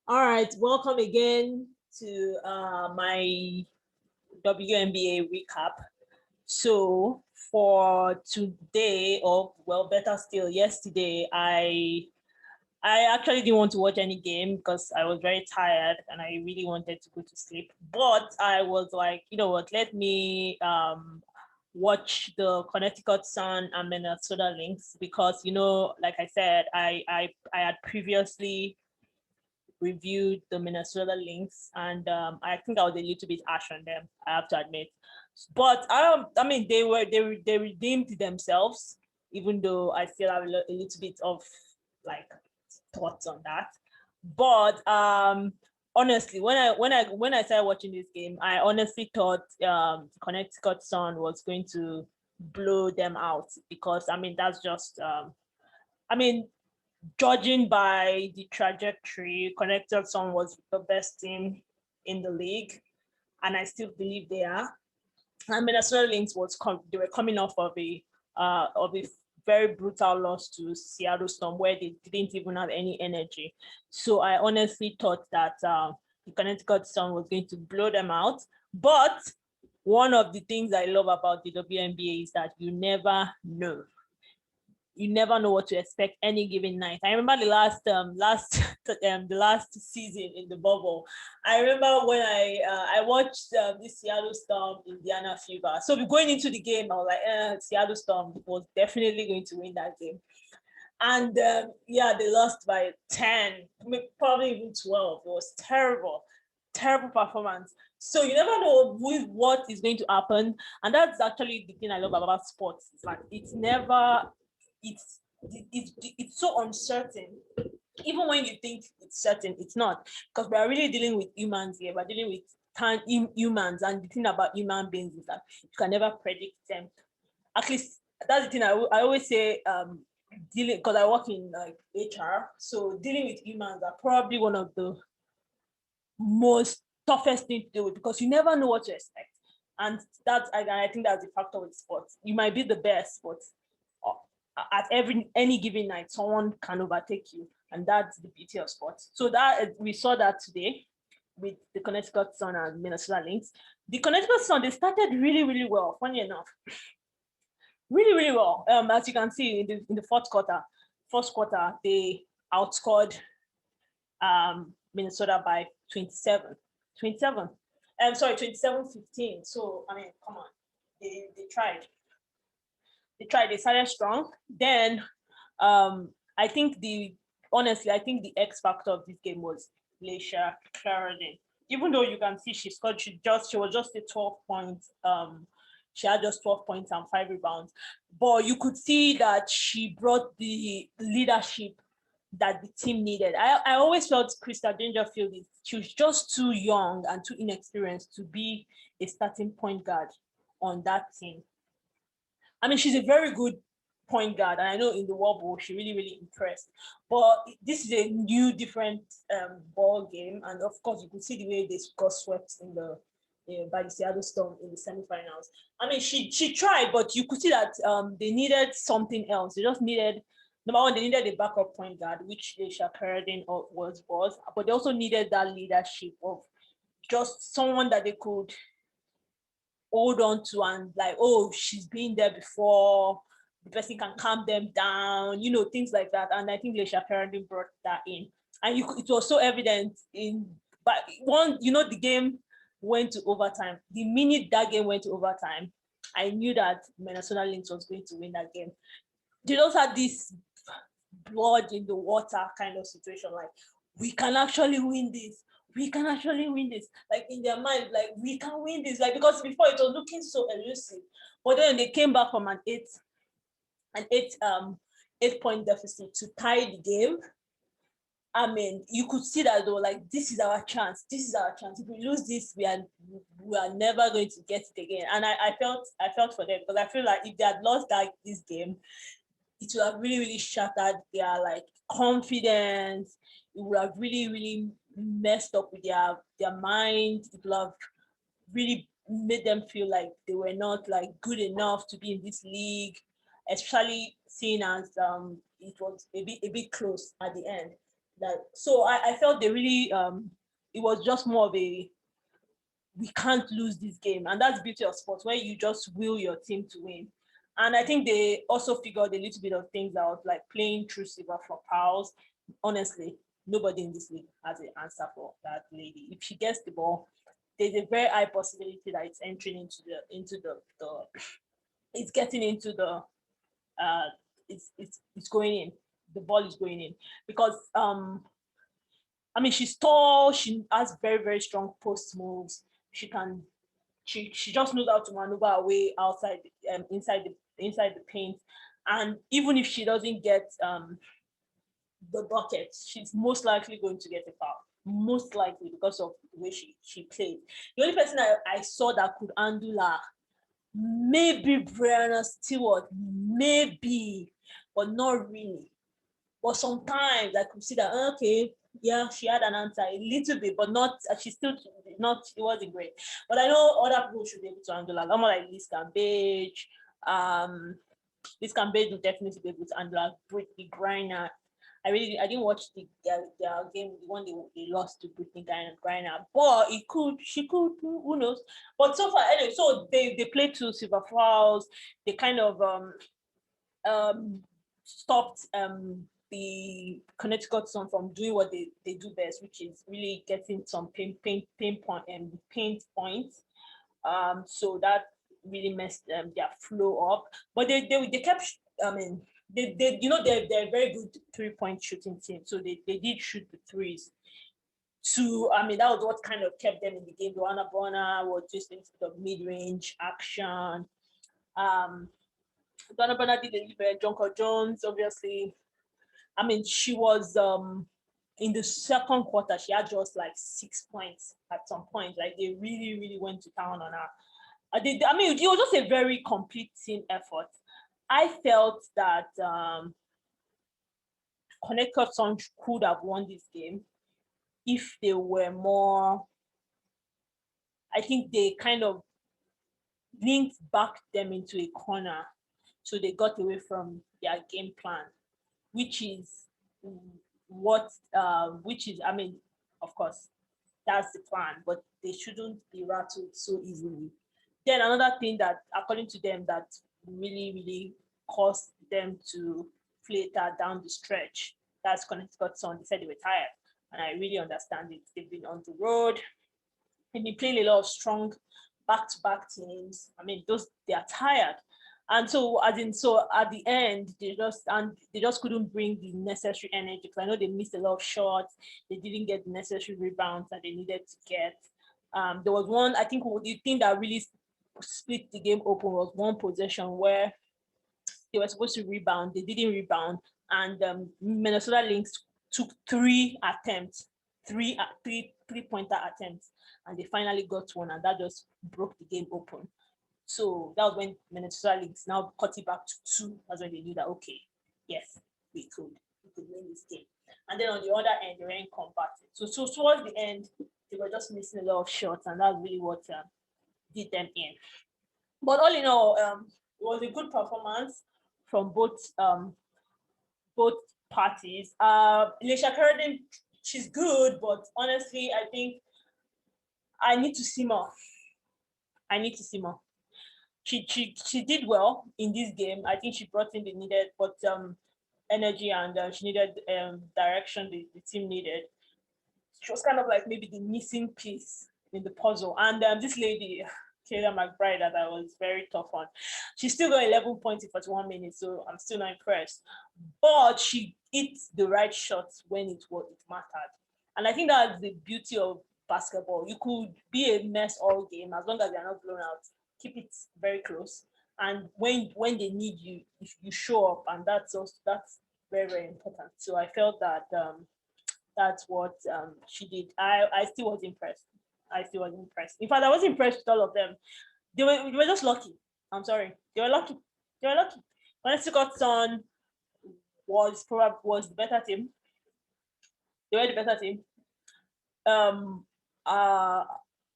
All right, welcome again to my WNBA recap. So for today, or well, better still, yesterday, I actually didn't want to watch any game because I was very tired and I really wanted to go to sleep. But I was like, you know what? Let me watch the Connecticut Sun and Minnesota Lynx because like I said, I had previously reviewed the Minnesota Lynx, and I think I was a little bit harsh on them. I have to admit, but I mean, they redeemed themselves, even though I still have a little bit of like thoughts on that. But honestly, when I started watching this game, I honestly thought Connecticut Sun was going to blow them out because I mean that's just I mean judging by the trajectory, Connecticut Sun was the best team in the league, and I still believe they are. And Minnesota Lynx they were coming off of a very brutal loss to Seattle Storm where they didn't even have any energy. So I honestly thought that the Connecticut Sun was going to blow them out. But one of the things I love about the WNBA is that you never know what to expect any given night. I remember the last season in the bubble. I remember when I watched this Seattle Storm Indiana Fever. So going into the game, I was like, Seattle Storm was definitely going to win that game. And yeah, they lost by 10, probably even 12. It was terrible, terrible performance. So you never know what is going to happen. And that's actually the thing I love about sports. It's like it's it's so uncertain. Even when you think it's certain, it's not, because we are really dealing with humans here. We're dealing with humans, and the thing about human beings is that you can never predict them. At least that's the thing I always say. Dealing, because I work in like HR, so dealing with humans are probably one of the most toughest thing to deal with because you never know what to expect. And I think that's the factor with sports. You might be the best, but at any given night, someone can overtake you, and that's the beauty of sports. So that we saw that today with the Connecticut Sun and Minnesota Lynx. The Connecticut Sun, they started really, really well. Funny enough, really, really well. As you can see in the first quarter, they outscored Minnesota by 27. 27. Sorry, 27-15. So I mean, come on, they tried. They tried. They started strong. Then, I think I think the X factor of this game was Leisha Clarendon. Even though you can see she scored, she was just a 12 points. She had just 12 points and 5 rebounds, but you could see that she brought the leadership that the team needed. I always felt Krista Dangerfield she was just too young and too inexperienced to be a starting point guard on that team. I mean, she's a very good point guard, and I know in the World Bowl she really, really impressed. But this is a new, different ball game, and of course, you could see the way they got swept in the by the Seattle Storm in the semifinals. I mean, she tried, but you could see that they needed something else. They just needed number one, they needed a backup point guard, which Leisha Carradine was, but they also needed that leadership of just someone that they could hold on to and like, oh, she's been there before. The person can calm them down, things like that. And I think Leisha Carradine brought that in, and it was so evident in. But the game went to overtime. The minute that game went to overtime, I knew that Minnesota Lynx was going to win that game. They just had this blood in the water kind of situation, like we can actually win this, we can actually win this, like in their mind, like we can win this, like because before it was looking so elusive, but then they came back from an 8 point deficit to tie the game. I mean, you could see that though, like this is our chance. This is our chance. If we lose this, we are never going to get it again. And I felt for them because I feel like if they had lost this game, it would have really, really shattered their like confidence. It would have really, really messed up with their mind. It would have really made them feel like they were not like good enough to be in this league, especially seeing as it was a bit close at the end. So I felt they really it was just more of a, we can't lose this game, and that's the beauty of sports, where you just will your team to win. And I think they also figured a little bit of things out, like playing through Silver for Pals. Honestly, nobody in this league has an answer for that lady. If she gets the ball, there's a very high possibility that it's entering into the it's getting into the it's going in. The ball is going in because I mean, she's tall. She has very, very strong post moves. She can, she just knows how to maneuver her way outside, inside the paint. And even if she doesn't get the bucket, she's most likely going to get a foul. Most likely, because of the way she plays. The only person I saw that could handle her, maybe Brianna Stewart, maybe, but not really. But sometimes I could see that, okay, yeah, she had an answer a little bit, but not, she still not, it wasn't great. But I know other people should be able to handle her. Someone like Liz Cambage, Liz Cambage will definitely be able to handle her. Brittany Griner. I didn't watch their game, the one they lost to Brittany Griner, but she could, who knows? But so far, anyway, so they played two silver fouls. They kind of stopped the Connecticut Sun from doing what they do best, which is really getting some paint points. So that really messed their flow up. But they kept. I mean, they you know they're a very good 3-point shooting team, so they did shoot the threes. I mean, that was what kind of kept them in the game. Joanna Bonner was just into the mid-range action. Donna Bonner did a little bit. Jonko Jones, obviously. I mean, she was in the second quarter, she had just like 6 points at some point. Like they really, really went to town on her. I mean, it was just a very complete team effort. I felt that Connecticut Sun could have won this game if they were more. I think they kind of linked back them into a corner, so they got away from their game plan, which is I mean, of course, that's the plan, but they shouldn't be rattled so easily. Then another thing that, according to them, that really, really caused them to flatter down the stretch, that's Connecticut Sun. They said they were tired, and I really understand it. They've been on the road. They've been playing a lot of strong back-to-back teams. I mean, they are tired. And so at the end, they just couldn't bring the necessary energy, because I know they missed a lot of shots. They didn't get the necessary rebounds that they needed to get. There was one, I think the thing that really split the game open was one possession where they were supposed to rebound. They didn't rebound. And Minnesota Lynx took 3 attempts, three-pointer attempts, and they finally got one, and that just broke the game open. So that was when Minnesota Lynx now cut it back to 2. That's when they knew that, okay, yes, we could win this game. And then on the other end, they weren't converted. So towards the end, they were just missing a lot of shots, and that's really what did them in. But all in all, it was a good performance from both parties. Alicia Sheridan, she's good, but honestly, I think I need to see more. She did well in this game. I think she brought in the needed energy, and she needed direction the team needed. She was kind of like maybe the missing piece in the puzzle. And this lady, Kayla McBride, that I was very tough on, she still got 11 points in 41 minutes, so I'm still not impressed. But she hit the right shots when it mattered. And I think that's the beauty of basketball. You could be a mess all game, as long as you're not blown out. Keep it very close. And when they need you, if you show up, and that's very, very important. So I felt that that's what she did. I still was impressed. In fact, I was impressed with all of them. They were just lucky. I'm sorry. They were lucky. Connecticut Sun was the better team. They were the better team.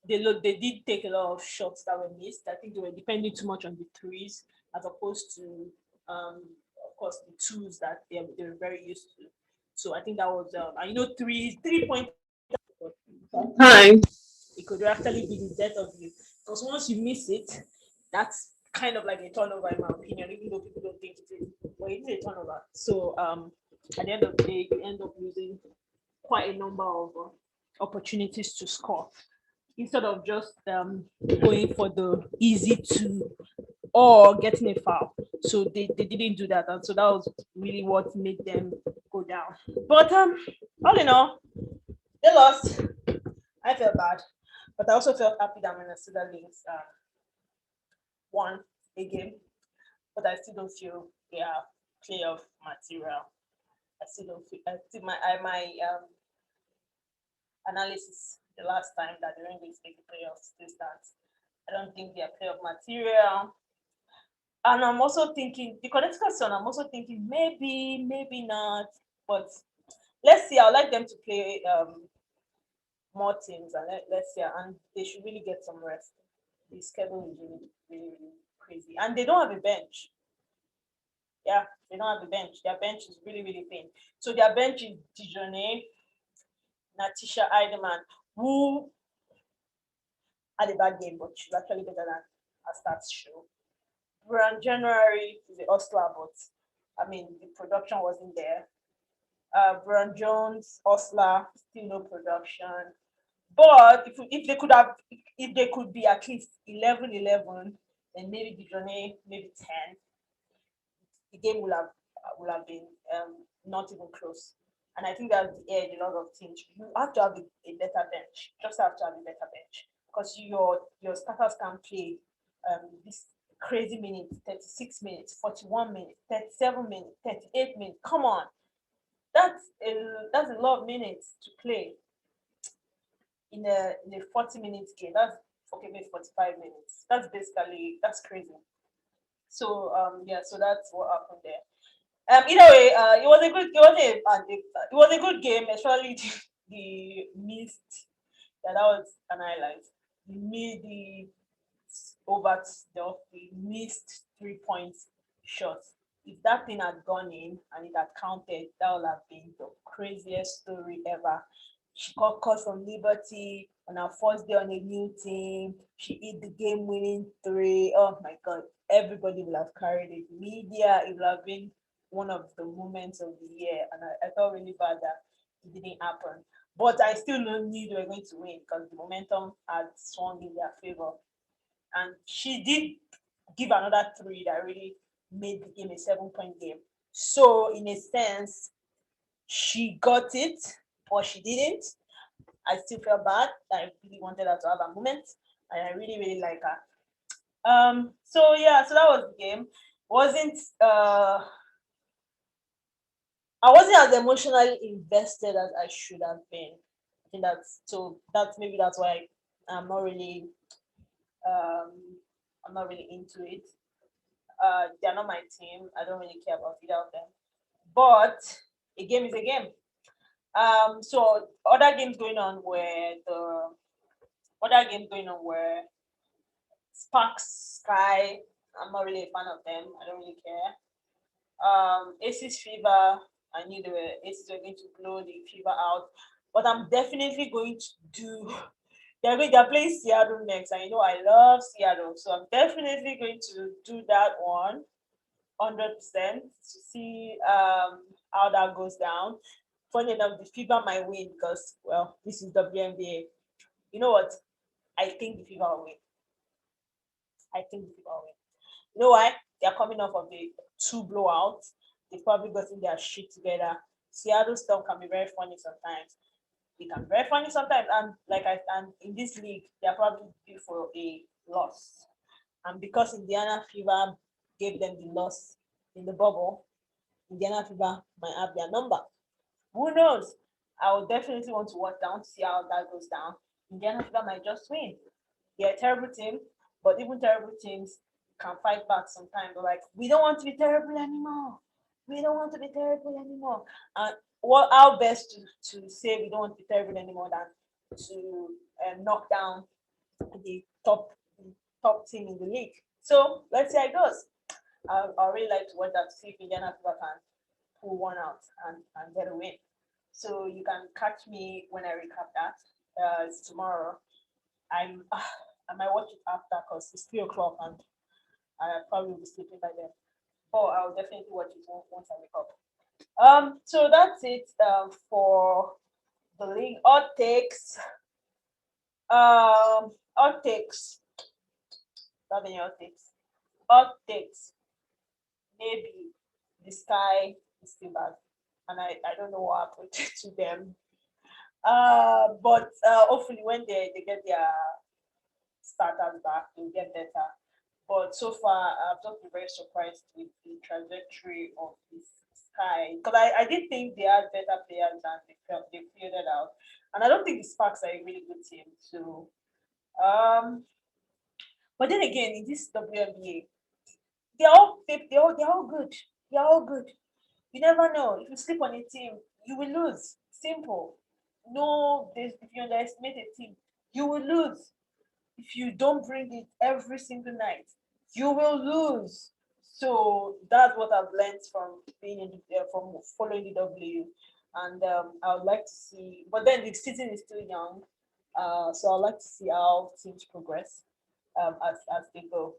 They did take a lot of shots that were missed. I think they were depending too much on the threes, as opposed to of course the twos that they were very used to. So I think that was and 3 point time it could actually be the death of you, because once you miss it, that's kind of like a turnover in my opinion, even though people don't think it is, but it is a turnover. So at the end of the day, you end up losing quite a number of opportunities to score instead of just going for the easy two or getting a foul. So they didn't do that, and so that was really what made them go down. But all in all, they lost. I felt bad, but I also felt happy that Minnesota Lynx won a game. But I still don't feel they are playoff material. I still don't feel. I still my analysis the last time that they weren't going to make the playoffs still stands. I don't think they are playoff material. And I'm also thinking the Connecticut Sun. I'm also thinking maybe not. But let's see. I'd like them to play more teams, and let's see. And they should really get some rest. The schedule is really crazy, and they don't have a bench. Yeah, they don't have a bench. Their bench is really thin. So their bench is Dijonay, Natisha Eideman, who had a bad game, but she's actually better than her stats show. Brian January is a hustler, but I mean the production wasn't there. Brian Jones, hustler, still no production. But if they could be at least 11-11, then maybe Dijonay, maybe 10, the game will have been not even close. And I think that's the edge a lot of teams. You have to have a better bench. Just have to have a better bench, because your starters can play this crazy minutes, 36 minutes, 41 minutes, 37 minutes, 38 minutes. Come on, that's a lot of minutes to play in a 40 minutes game. That's okay, maybe 45 minutes. That's crazy. So yeah, so that's what happened there. Either way, it was a good game, especially the missed. Yeah, that was an highlight. The over the missed 3 point shots. If that thing had gone in and it had counted, that would have been the craziest story ever. She got caught from Liberty on her first day on a new team. She hit the game-winning three. Oh my God! Everybody will have carried it. Media, it will have been one of the moments of the year, and I felt really bad that it didn't happen. But I still knew they were going to win because the momentum had swung in their favor. And she did give another three that really made the game a 7 point game. So, in a sense, she got it, or she didn't. I still felt bad. I really wanted her to have a moment, and I really like her. So yeah, so that was the game. Wasn't I wasn't as emotionally invested as I should have been. I think that's why I'm not really um I'm not really into it. They're not my team. I don't really care about either of them. But a game is a game. So other games going on were Sparks Sky. I'm not really a fan of them. I don't really care. Aces Fever. I knew Aces were going to blow the fever out, but I'm definitely going to do. They're playing Seattle next, and I love Seattle, so I'm definitely going to do that one 100% to see how that goes down. Funny enough, the Fever might win because, well, this is WNBA. You know what? I think the Fever will win. I think the Fever will win. You know why? They're coming off of the two blowouts. They've probably gotten their shit together. Seattle stuff can be very funny sometimes. It can be very funny sometimes, and and in this league, they're probably due for a loss. And because Indiana Fever gave them the loss in the bubble, Indiana Fever might have their number. Who knows? I will definitely want to watch down to see how that goes down. Indiana Fever might just win. They're a terrible team, but even terrible teams can fight back sometimes. They're like, we don't want to be terrible anymore. We don't want to be terrible anymore. And how best to say we don't want to be terrible anymore than to knock down the top team in the league. So let's see how it goes. I really like to watch that to see if Indiana Fever can pull one out and get a win. So you can catch me when I recap that. It's tomorrow. I might watch it after because it's 3 o'clock and I probably will be sleeping by then. But I'll definitely watch it once I wake up. So that's it for the league. Hot takes. Not any hot takes. Hot takes. Maybe the sky is still bad, and I don't know what happened to them. But hopefully when they get their starters back, they'll get better. But so far, I've just been very surprised with the trajectory of this Sky because I did think they had better players than they fielded out, and I don't think the Sparks are a really good team. So, but then again, in this WNBA, they're all good. They're all good. You never know. If you sleep on a team, you will lose. Simple. No, if you underestimate a team, you will lose. If you don't bring it every single night, you will lose. So that's what I've learned from being from following the W, and I would like to see. But then the season is still young, so I'd like to see how teams progress as they go.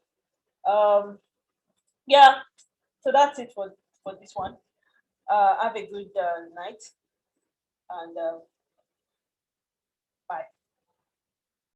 Um, yeah, so that's it for this one. Have a good night, and